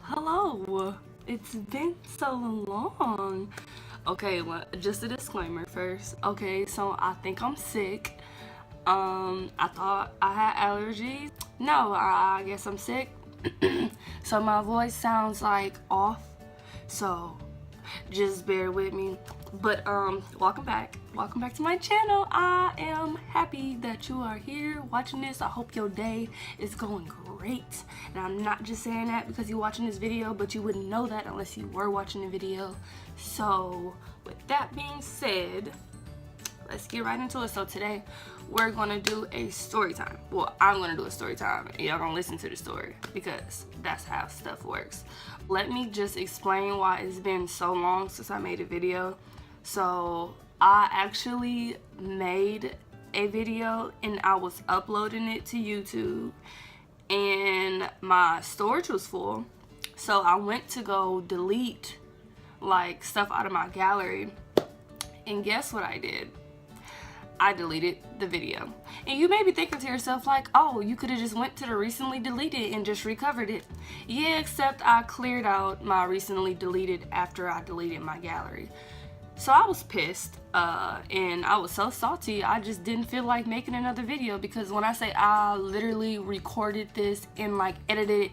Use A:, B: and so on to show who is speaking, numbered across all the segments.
A: Hello. It's been so long. Okay, well, just a disclaimer first. Okay, so I think I'm sick. I thought I had allergies. No, I guess I'm sick. So my voice sounds like off. So just bear with me. But welcome back to my channel. I am happy that you are here watching this. I hope your day is going great, and I'm not just saying that because you're watching this video, but you wouldn't know that unless you were watching the video. So with that being said, let's get right into it. So today we're gonna do a story time. Well, I'm gonna do a story time and y'all gonna listen to the story because that's how stuff works. Let me just explain why it's been so long since I made a video. So I actually made a video and I was uploading it to YouTube and my storage was full. So I went to go delete like stuff out of my gallery, and guess what I did? I deleted the video. And you may be thinking to yourself like, oh, you could have just went to the recently deleted and just recovered it. Yeah, except I cleared out my recently deleted after I deleted my gallery. So I was pissed and I was so salty. I just didn't feel like making another video because when I say I literally recorded this and like edited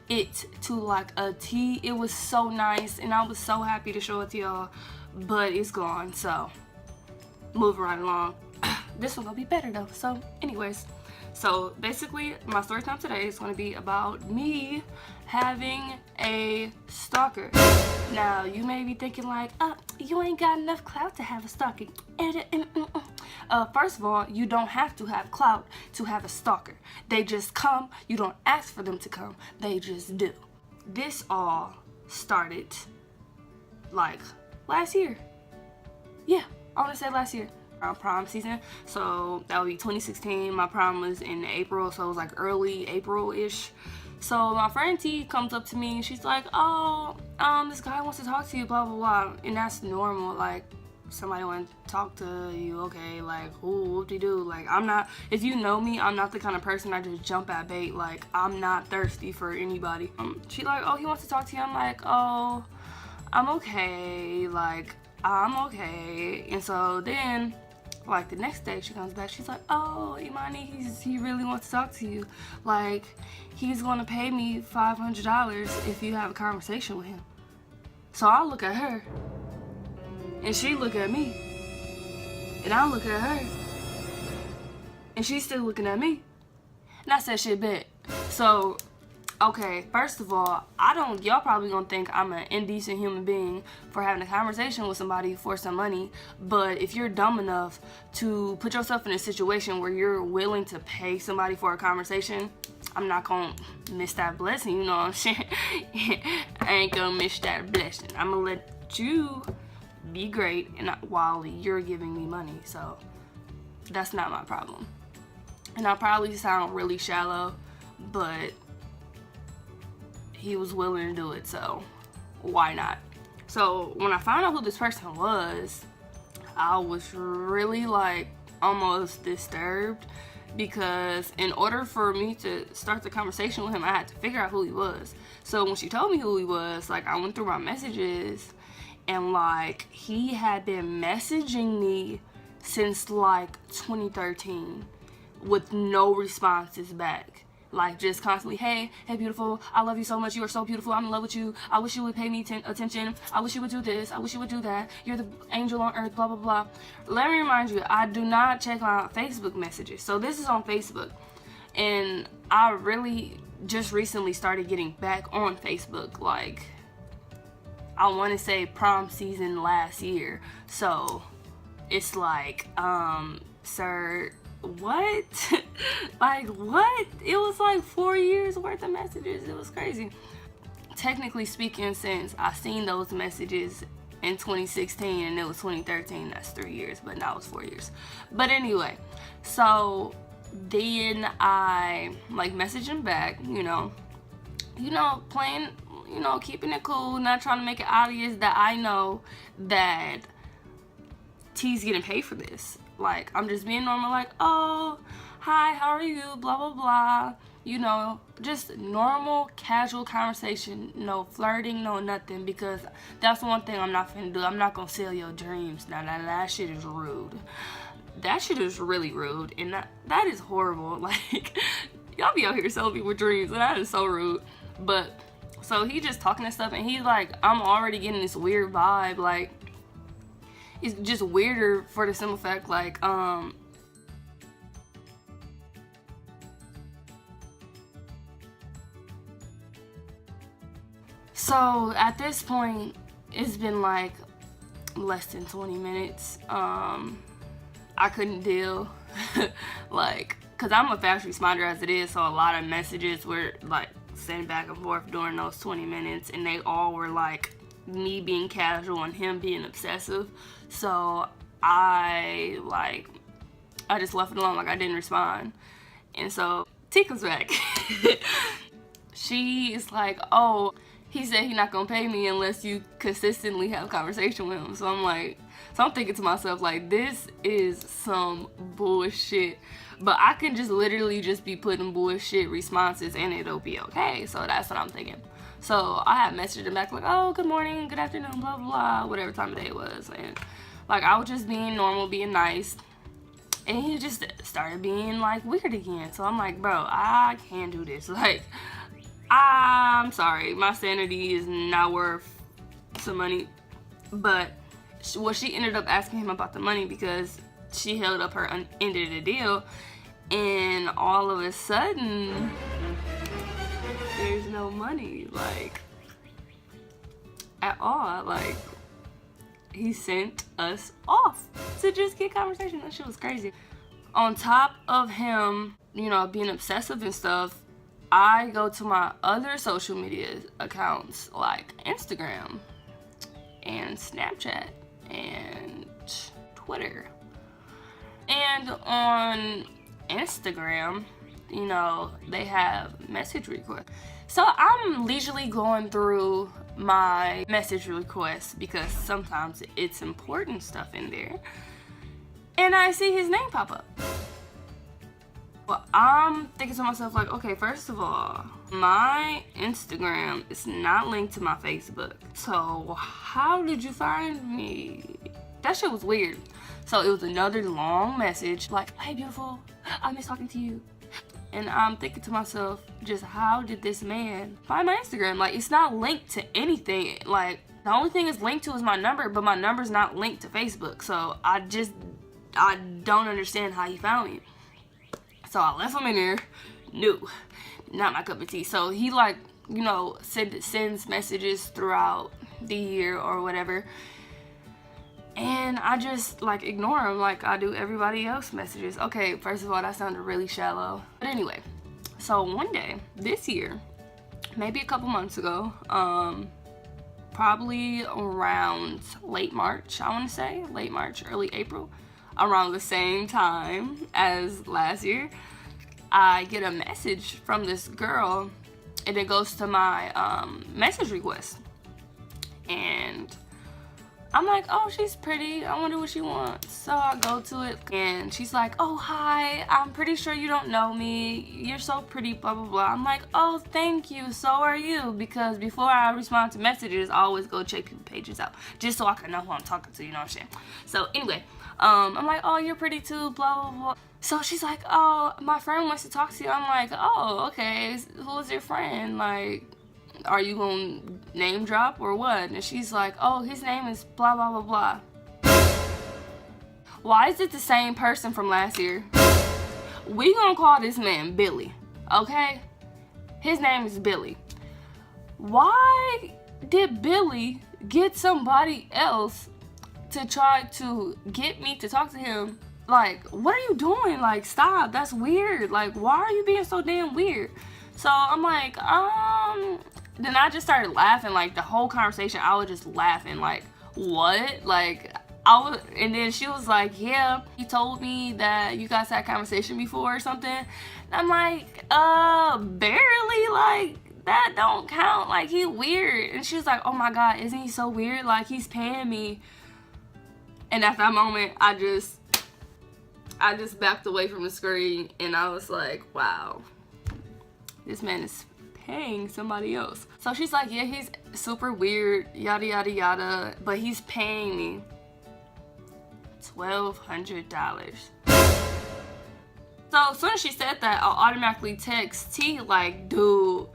A: it to like a T, it was so nice and I was so happy to show it to y'all, but it's gone. So moving right along. This one gonna be better though. So anyways, so basically my story time today is gonna be about me having a stalker. Now you may be thinking like, you ain't got enough clout to have a stalker. First of all, you don't have to have clout to have a stalker. They just come. You don't ask for them to come. They just do. This all started like last year. Yeah, I want to say last year, around prom season. So that would be 2016. My prom was in April, so it was like early April-ish. So my friend T comes up to me and she's like, oh, this guy wants to talk to you, blah, blah, blah. And that's normal. Like, somebody want to talk to you, okay, like, whoop-de-doo. Like, I'm not, if you know me, I'm not the kind of person I just jump at bait. Like, I'm not thirsty for anybody. She like, oh, he wants to talk to you. I'm like, oh, I'm okay. Like, I'm okay. And so then, like, the next day she comes back, she's like, oh, Imani, he really wants to talk to you. Like, he's gonna pay me $500 if you have a conversation with him. So I look at her and she look at me and I look at her and she's still looking at me, and I said, shit, bet. So okay, first of all, y'all probably gonna think I'm an indecent human being for having a conversation with somebody for some money, but if you're dumb enough to put yourself in a situation where you're willing to pay somebody for a conversation, I'm not gonna miss that blessing, you know what I'm saying? I ain't gonna miss that blessing. I'm gonna let you be great and while you're giving me money, so that's not my problem. And I probably sound really shallow, but he was willing to do it, so why not? So when I found out who this person was, I was really like almost disturbed because in order for me to start the conversation with him, I had to figure out who he was. So when she told me who he was, like, I went through my messages and like he had been messaging me since like 2013 with no responses back. Like, just constantly, hey beautiful, I love you so much, you are so beautiful, I'm in love with you, I wish you would pay me attention, I wish you would do this, I wish you would do that, you're the angel on earth, blah blah blah. Let me remind you, I do not check my Facebook messages. So this is on Facebook, and I really just recently started getting back on Facebook, like, I want to say prom season last year. So it's like, sir, what? Like, what? It was like 4 years worth of messages. It was crazy. Technically speaking, since I seen those messages in 2016 and it was 2013, that's 3 years, but now it's 4 years. But anyway, so then I like messaged him back, you know, playing, you know, keeping it cool, not trying to make it obvious that I know that T's getting paid for this. Like, I'm just being normal, like, oh, hi, how are you, blah, blah, blah. you know, just normal, casual conversation, no flirting, no nothing, because that's one thing I'm not finna do. I'm not gonna sell your dreams. Now, that shit is rude. That shit is really rude, and that is horrible. Like, y'all be out here selling people dreams, and that is so rude. But, so he just talking and stuff, and he's like, I'm already getting this weird vibe, like, it's just weirder for the simple fact, like, so at this point, it's been like less than 20 minutes. I couldn't deal, like, cause I'm a fast responder as it is, so a lot of messages were like sent back and forth during those 20 minutes, and they all were like me being casual and him being obsessive. So I just left it alone, like I didn't respond. And so T comes back. She is like, oh, he said he's not gonna pay me unless you consistently have a conversation with him. So I'm thinking to myself, like, this is some bullshit. But I can just literally just be putting bullshit responses and it'll be okay. So that's what I'm thinking. So I had messaged him back like, oh, good morning, good afternoon, blah, blah, blah, whatever time of day it was. And like, I was just being normal, being nice. And he just started being like weird again. So I'm like, bro, I can't do this. Like, I'm sorry, my sanity is not worth some money. But well, she ended up asking him about the money because she held up her end of the deal, and all of a sudden there's no money, like, at all. Like, he sent us off to just get conversation. That shit was crazy. On top of him, you know, being obsessive and stuff, I go to my other social media accounts like Instagram and Snapchat and Twitter. And on Instagram, you know, they have message requests. So I'm leisurely going through my message requests because sometimes it's important stuff in there. And I see his name pop up. Well, I'm thinking to myself, like, okay, first of all, my Instagram is not linked to my Facebook. So how did you find me? That shit was weird. So it was another long message, like, hey, beautiful, I miss talking to you. And I'm thinking to myself, just how did this man find my Instagram? Like, it's not linked to anything. Like, the only thing it's linked to is my number, but my number's not linked to Facebook. So I don't understand how he found me. So I left him in there. No, not my cup of tea. So he, like, you know, sends messages throughout the year or whatever. And I just, like, ignore him like I do everybody else messages. Okay, first of all, that sounded really shallow. But anyway, so one day this year, maybe a couple months ago, probably around late March, I want to say, late March, early April, around the same time as last year, I get a message from this girl, and it goes to my message request. And I'm like, oh, she's pretty, I wonder what she wants. So I go to it, and she's like, oh, hi, I'm pretty sure you don't know me, you're so pretty, blah, blah, blah. I'm like, oh, thank you, so are you, because before I respond to messages, I always go check people's pages out, just so I can know who I'm talking to, you know what I'm saying? So anyway, I'm like, oh, you're pretty too, blah, blah, blah. So she's like, oh, my friend wants to talk to you. I'm like, oh, okay, who's your friend? Like, are you gonna name drop or what? And she's like, oh, his name is blah, blah, blah, blah. Why is it the same person from last year? We gonna call this man Billy, okay? His name is Billy. Why did Billy get somebody else to try to get me to talk to him? Like, what are you doing? Like, stop, that's weird. Like, why are you being so damn weird? So I'm like, then I just started laughing. Like, the whole conversation, I was just laughing. Like, what? Like, and then she was like, yeah, he told me that you guys had a conversation before or something. And I'm like, barely, like, that don't count. Like, he weird. And she was like, oh my God, isn't he so weird? Like, he's paying me. And at that moment, I just backed away from the screen, and I was like, wow. this man is paying somebody else. So she's like, yeah, he's super weird, yada yada yada, but he's paying me $1,200. So as soon as she said that, I'll automatically text T like, dude,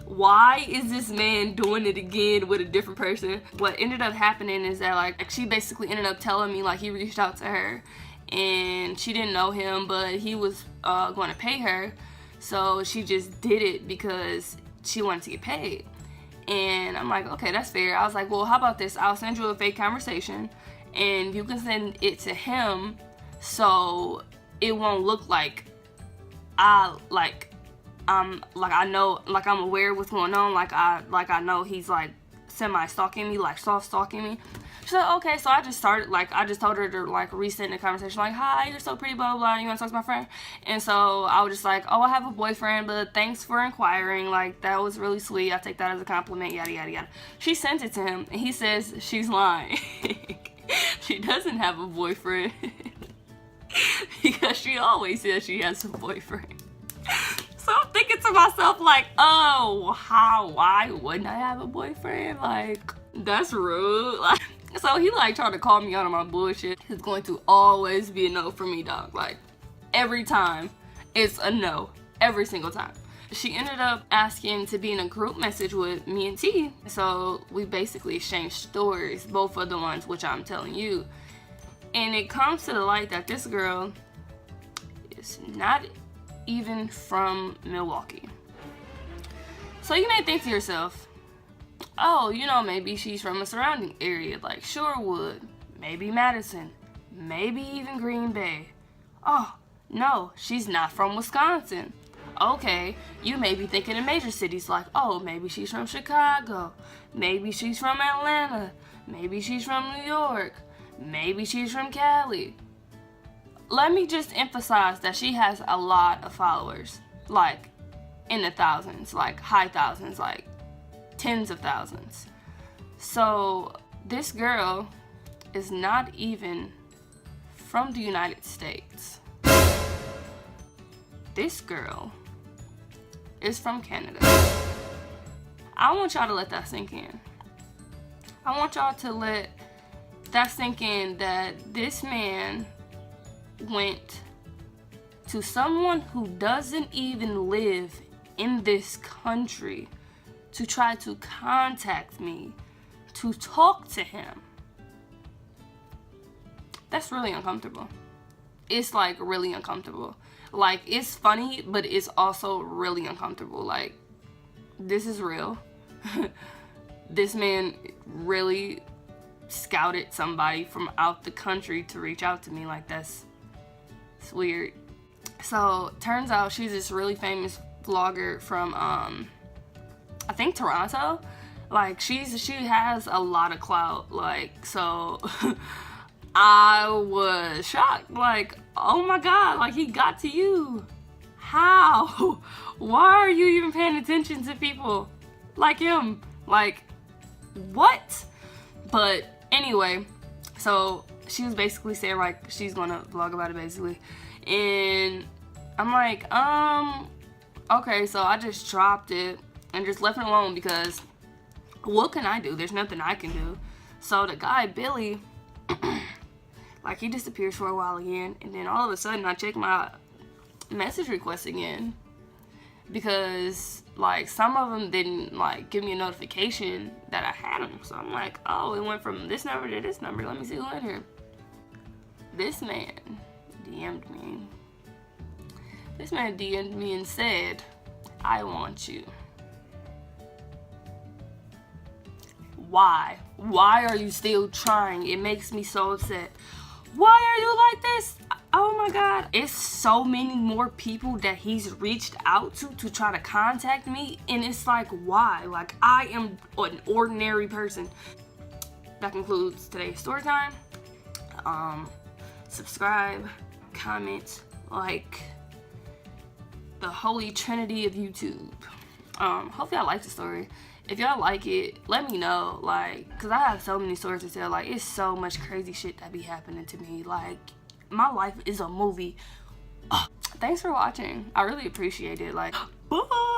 A: why is this man doing it again with a different person? What ended up happening is that like she basically ended up telling me like he reached out to her and she didn't know him, but he was going to pay her. So she just did it because she wanted to get paid. And I'm like, okay, that's fair. I was like, well, how about this? I'll send you a fake conversation and you can send it to him so it won't look like I'm aware of what's going on, like I know he's like semi-stalking me, like soft stalking me. She's like, okay. So I just started, like, I just told her to like resend the conversation, like, hi, you're so pretty, blah blah blah, you want to talk to my friend? And so I was just like, oh, I have a boyfriend, but thanks for inquiring, like that was really sweet, I take that as a compliment, yada yada yada. She sent it to him and he says she's lying. She doesn't have a boyfriend. Because she always says she has a boyfriend. So I'm thinking to myself like, oh, why wouldn't I have a boyfriend? Like, that's rude. Like, so he like tried to call me out on my bullshit. It's going to always be a no for me, dog. Like, every time it's a no, every single time. She ended up asking to be in a group message with me and T. So we basically exchanged stories, both of the ones which I'm telling you. And it comes to the light that this girl is not even from Milwaukee. So you may think to yourself, oh, you know, maybe she's from a surrounding area like Shorewood, maybe Madison, maybe even Green Bay. Oh, no, she's not from Wisconsin. Okay, you may be thinking of major cities like, oh, maybe she's from Chicago, maybe she's from Atlanta, maybe she's from New York, maybe she's from Cali. Let me just emphasize that she has a lot of followers, like in the thousands, like high thousands, like tens of thousands. So this girl is not even from the United States. This girl is from Canada. I want y'all to let that sink in. I want y'all to let that sink in, that this man went to someone who doesn't even live in this country to try to contact me, to talk to him. That's really uncomfortable. It's like really uncomfortable. Like, it's funny, but it's also really uncomfortable. Like, this is real. This man really scouted somebody from out the country to reach out to me. Like, it's weird. So turns out she's this really famous vlogger from I think Toronto. Like, she has a lot of clout. Like, so I was shocked. Like, oh my god, like, he got to you. How? Why are you even paying attention to people like him? Like, what? But anyway, so she was basically saying like she's gonna vlog about it basically, and I'm like, okay. So I just dropped it and just left it alone because what can I do? There's nothing I can do. So the guy Billy, like, he disappears for a while again, and then all of a sudden I check my message requests again because like some of them didn't like give me a notification that I had them. So I'm like, oh, it went from this number to this number. Let me see who in here. This man DM'd me. This man DM'd me and said, I want you. Why? Why are you still trying? It makes me so upset. Why are you like this? Oh my god. It's so many more people that he's reached out to try to contact me, and it's like, why? Like, I am an ordinary person. That concludes today's story time. Subscribe, comment, like, the holy trinity of YouTube. Hopefully I like the story. If y'all like it, let me know, like, because I have so many stories to tell. Like, it's so much crazy shit that be happening to me. Like, my life is a movie. Thanks for watching. I really appreciate it. Like, bye.